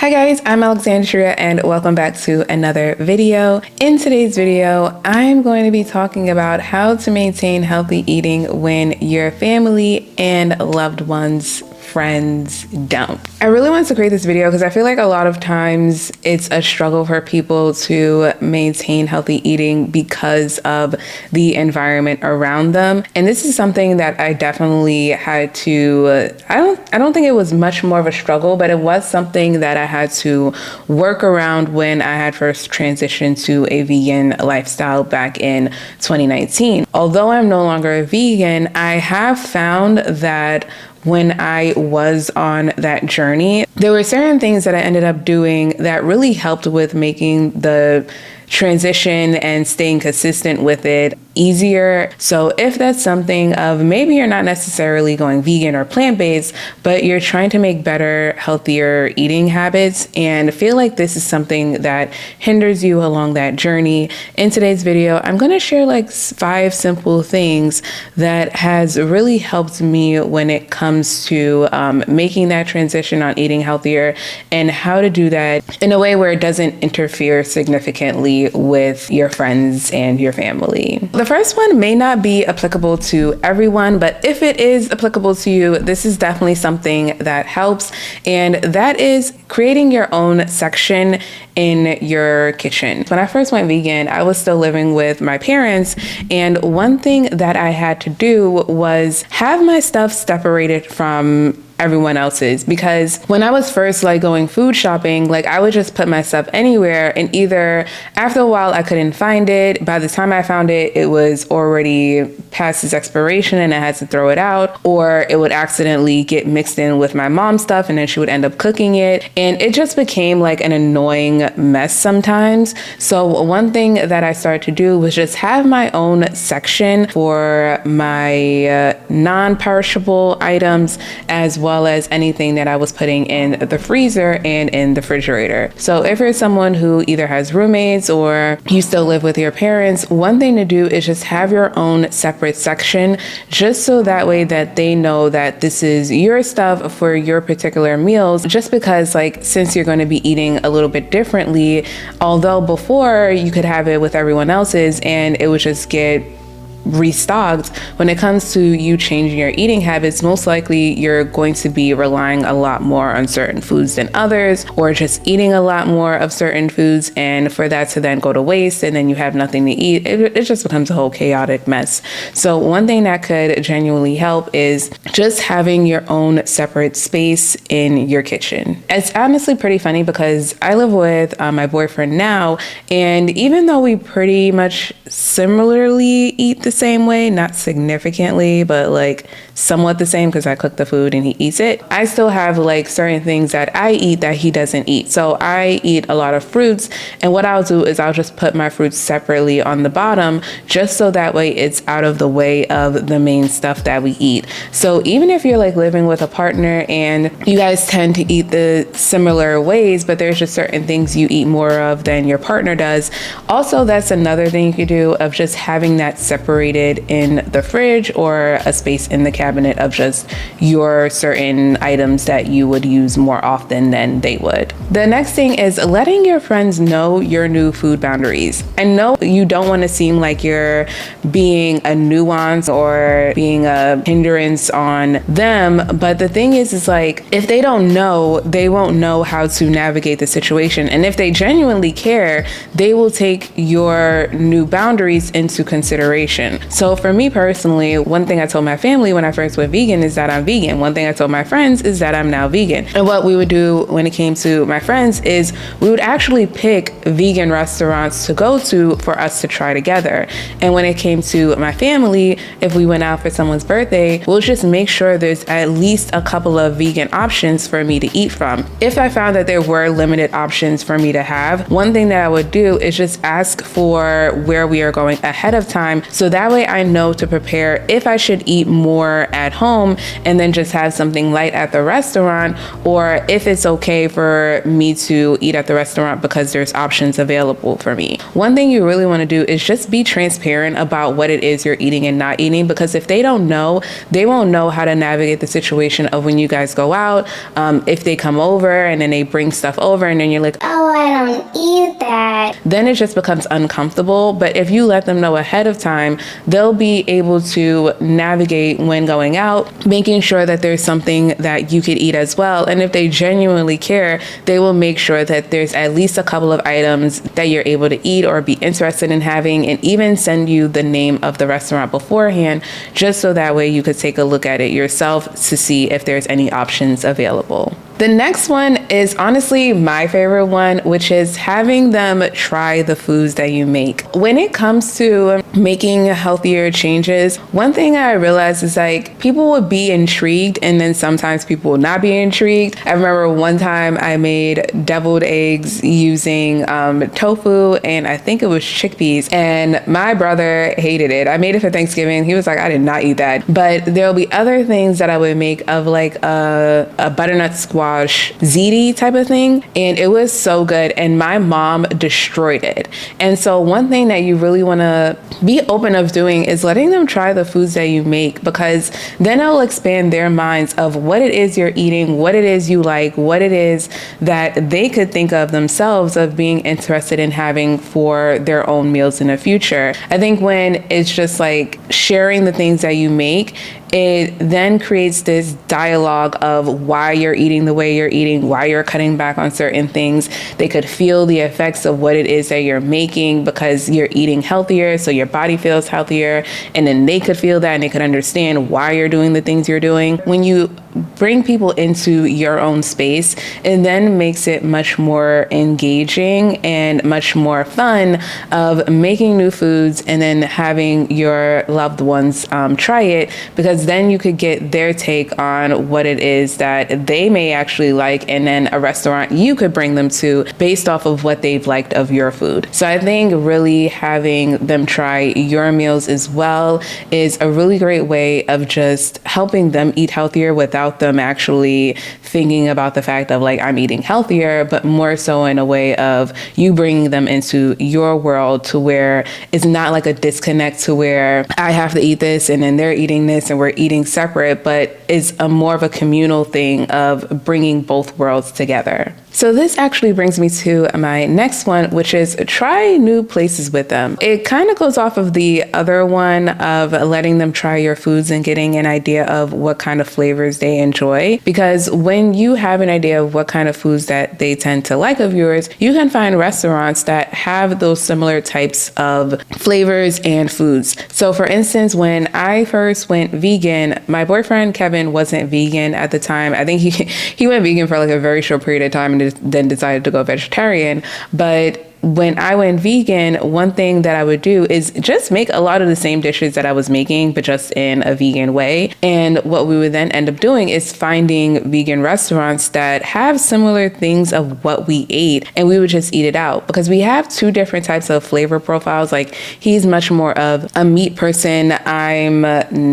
Hi guys, I'm Alexandria and welcome back to another video. In today's video, I'm going to be talking about how to maintain healthy eating when your family and loved ones, friends don't. I really wanted to create this video because I feel like a lot of times it's a struggle for people to maintain healthy eating because of the environment around them. And this is something that I definitely had to, I don't think it was much more of a struggle, but it was something that I had to work around when I had first transitioned to a vegan lifestyle back in 2019. Although I'm no longer a vegan, I have found that when I was on that journey, there were certain things that I ended up doing that really helped with making the transition and staying consistent with it easier. So if that's something of maybe you're not necessarily going vegan or plant-based, but you're trying to make better, healthier eating habits and feel like this is something that hinders you along that journey, in today's video, I'm going to share like 5 simple things that has really helped me when it comes to making that transition on eating healthier and how to do that in a way where it doesn't interfere significantly with your friends and your family. The first one may not be applicable to everyone, but if it is applicable to you, this is definitely something that helps, and that is creating your own section in your kitchen. When I first went vegan, I was still living with my parents, and one thing that I had to do was have my stuff separated from everyone else's, because when I was first going food shopping, I would just put my stuff anywhere, and either after a while I couldn't find it. By the time I found it, it was already past its expiration and I had to throw it out, or it would accidentally get mixed in with my mom's stuff and then she would end up cooking it, and it just became an annoying mess sometimes. So one thing that I started to do was just have my own section for my non-perishable items, as well as anything that I was putting in the freezer and in the refrigerator. So if you're someone who either has roommates or you still live with your parents, one thing to do is just have your own separate section, just so that way that they know that this is your stuff for your particular meals. Just because since you're going to be eating a little bit differently, although before you could have it with everyone else's and it would just get restocked, when it comes to you changing your eating habits, most likely you're going to be relying a lot more on certain foods than others, or just eating a lot more of certain foods, and for that to then go to waste and then you have nothing to eat, it just becomes a whole chaotic mess. So one thing that could genuinely help is just having your own separate space in your kitchen. It's honestly pretty funny because I live with my boyfriend now, and even though we pretty much similarly eat the same way, not significantly, but somewhat the same because I cook the food and he eats it, I still have certain things that I eat that he doesn't eat. So I eat a lot of fruits, and what I'll do is I'll just put my fruits separately on the bottom, just so that way it's out of the way of the main stuff that we eat. So even if you're living with a partner and you guys tend to eat the similar ways, but there's just certain things you eat more of than your partner does, also that's another thing you could do, of just having that separated in the fridge or a space in the cabinet of just your certain items that you would use more often than they would. The next thing is letting your friends know your new food boundaries. I know you don't want to seem like you're being a nuance or being a hindrance on them, but the thing is if they don't know, they won't know how to navigate the situation. And if they genuinely care, they will take your new boundaries into consideration. So for me personally, one thing I told my family when I first went vegan is that I'm vegan. One thing I told my friends is that I'm now vegan. And what we would do when it came to my friends is we would actually pick vegan restaurants to go to for us to try together. And when it came to my family, if we went out for someone's birthday, we'll just make sure there's at least a couple of vegan options for me to eat from. If I found that there were limited options for me to have, one thing that I would do is just ask for where we are going ahead of time, so that that way I know to prepare if I should eat more at home and then just have something light at the restaurant, or if it's okay for me to eat at the restaurant because there's options available for me. One thing you really want to do is just be transparent about what it is you're eating and not eating, because if they don't know, they won't know how to navigate the situation of when you guys go out. If they come over and then they bring stuff over and then you're like, oh, I don't eat that, then it just becomes uncomfortable. But if you let them know ahead of time, they'll be able to navigate when going out, making sure that there's something that you could eat as well. And if they genuinely care, they will make sure that there's at least a couple of items that you're able to eat or be interested in having, and even send you the name of the restaurant beforehand, just so that way you could take a look at it yourself to see if there's any options available. The next one is honestly my favorite one, which is having them try the foods that you make. When it comes to making healthier changes, one thing I realized is like people would be intrigued and then sometimes people will not be intrigued. I remember one time I made deviled eggs using tofu and I think it was chickpeas, and my brother hated it. I made it for Thanksgiving. He was like, I did not eat that. But there'll be other things that I would make of like a butternut squash ziti type of thing, and it was so good, and my mom destroyed it. And so one thing that you really want to be open of doing is letting them try the foods that you make, because then it'll expand their minds of what it is you're eating, what it is you like, what it is that they could think of themselves of being interested in having for their own meals in the future. I think when it's just like sharing the things that you make, it then creates this dialogue of why you're eating the way you're eating, why you're cutting back on certain things. They could feel the effects of what it is that you're making because you're eating healthier, so your body feels healthier, and then they could feel that and they could understand why you're doing the things you're doing. When you bring people into your own space, it then makes it much more engaging and much more fun of making new foods and then having your loved ones try it, because then you could get their take on what it is that they may actually like, and then a restaurant you could bring them to based off of what they've liked of your food. So I think really having them try your meals as well is a really great way of just helping them eat healthier without them actually thinking about the fact of like, I'm eating healthier, but more so in a way of you bringing them into your world to where it's not like a disconnect to where I have to eat this and then they're eating this and we're eating separate, but it's a more of a communal thing of bringing both worlds together. So this actually brings me to my next one, which is try new places with them. It kind of goes off of the other one of letting them try your foods and getting an idea of what kind of flavors they enjoy. Because when you have an idea of what kind of foods that they tend to like of yours, you can find restaurants that have those similar types of flavors and foods. So for instance, when I first went vegan, my boyfriend Kevin wasn't vegan at the time. I think he went vegan for like a very short period of time and then decided to go vegetarian. But when I went vegan, one thing that I would do is just make a lot of the same dishes that I was making, but just in a vegan way. And what we would then end up doing is finding vegan restaurants that have similar things of what we ate, and we would just eat it out, because we have two different types of flavor profiles. Like he's much more of a meat person, I'm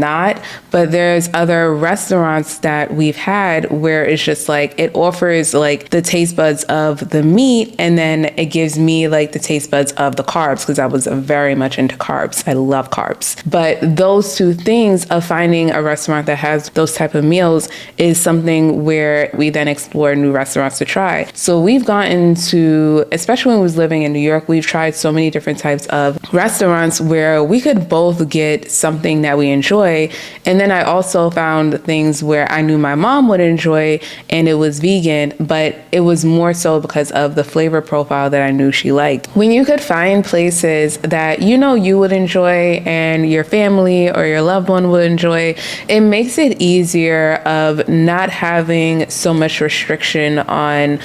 not, but there's other restaurants that we've had where it's just like it offers like the taste buds of the meat, and then it gives me like the taste buds of the carbs, because I was very much into carbs. I love carbs. But those two things of finding a restaurant that has those type of meals is something where we then explore new restaurants to try. So we've gotten to, especially when we was living in New York, we've tried so many different types of restaurants where we could both get something that we enjoy. And then I also found things where I knew my mom would enjoy and it was vegan, but it was more so because of the flavor profile that I knew she liked. When you could find places that you know you would enjoy and your family or your loved one would enjoy, it makes it easier of not having so much restriction on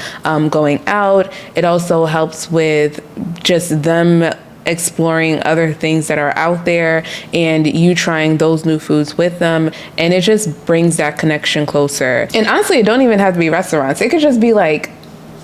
going out. It also helps with just them exploring other things that are out there and you trying those new foods with them, and it just brings that connection closer. And honestly, it don't even have to be restaurants. It could just be like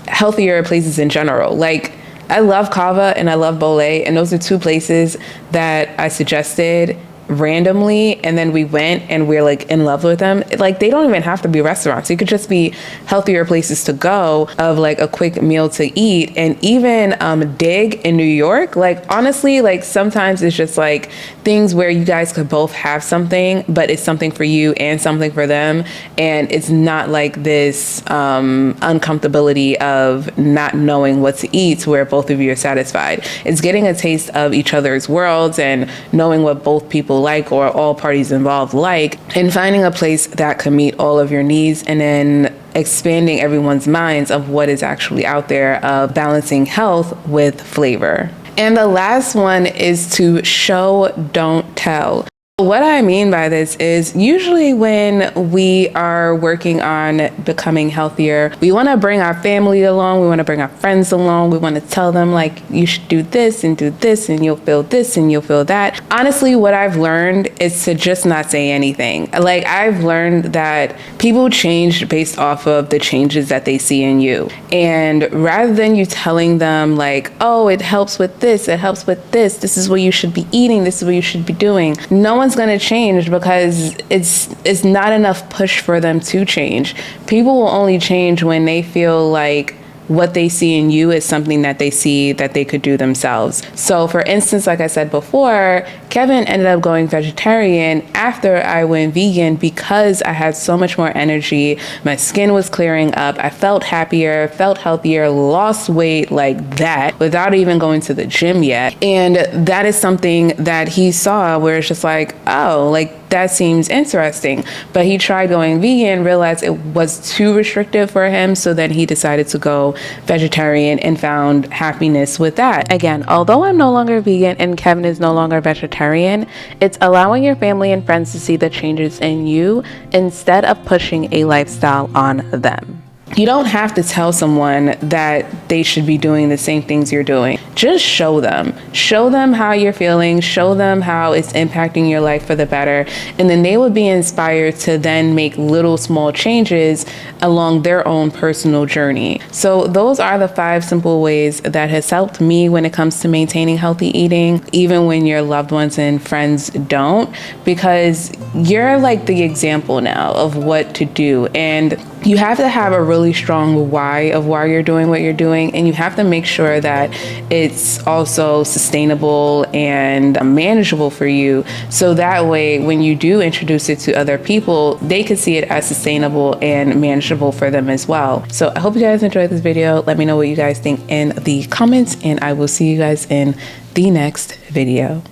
healthier places in general. Like I love Kava and I love Bole, and those are two places that I suggested randomly, and then we went and we're like in love with them. Like, they don't even have to be restaurants. It could just be healthier places to go of like a quick meal to eat. And even Dig in New York, like honestly, like sometimes it's just like things where you guys could both have something, but it's something for you and something for them, and it's not like this uncomfortability of not knowing what to eat where both of you are satisfied. It's getting a taste of each other's worlds and knowing what both people like, or all parties involved like, and finding a place that can meet all of your needs, and then expanding everyone's minds of what is actually out there, of balancing health with flavor. And the last one is to show, don't tell. What I mean by this is usually when we are working on becoming healthier, we want to bring our family along, we want to bring our friends along, we want to tell them like, you should do this and you'll feel this and you'll feel that. Honestly, what I've learned is to just not say anything. Like, I've learned that people change based off of the changes that they see in you. And rather than you telling them like, oh, it helps with this, it helps with this is what you should be eating, this is what you should be doing, no one's going to change, because it's not enough push for them to change. People will only change when they feel like what they see in you is something that they see that they could do themselves. So for instance, like I said before, Kevin ended up going vegetarian after I went vegan because I had so much more energy. My skin was clearing up. I felt happier, felt healthier, lost weight like that without even going to the gym yet. And that is something that he saw where it's just like, oh, like that seems interesting. But he tried going vegan, realized it was too restrictive for him. So then he decided to go vegetarian and found happiness with that. Again, although I'm no longer vegan and Kevin is no longer vegetarian, it's allowing your family and friends to see the changes in you instead of pushing a lifestyle on them. You don't have to tell someone that they should be doing the same things you're doing. Just show them. Show them how you're feeling. Show them how it's impacting your life for the better. And then they will be inspired to then make little small changes along their own personal journey. So those are the 5 simple ways that has helped me when it comes to maintaining healthy eating, even when your loved ones and friends don't, because you're like the example now of what to do. And you have to have a really strong why of why you're doing what you're doing, and you have to make sure that it's also sustainable and manageable for you, so that way when you do introduce it to other people, they can see it as sustainable and manageable for them as well. So I hope you guys enjoyed this video. Let me know what you guys think in the comments, and I will see you guys in the next video.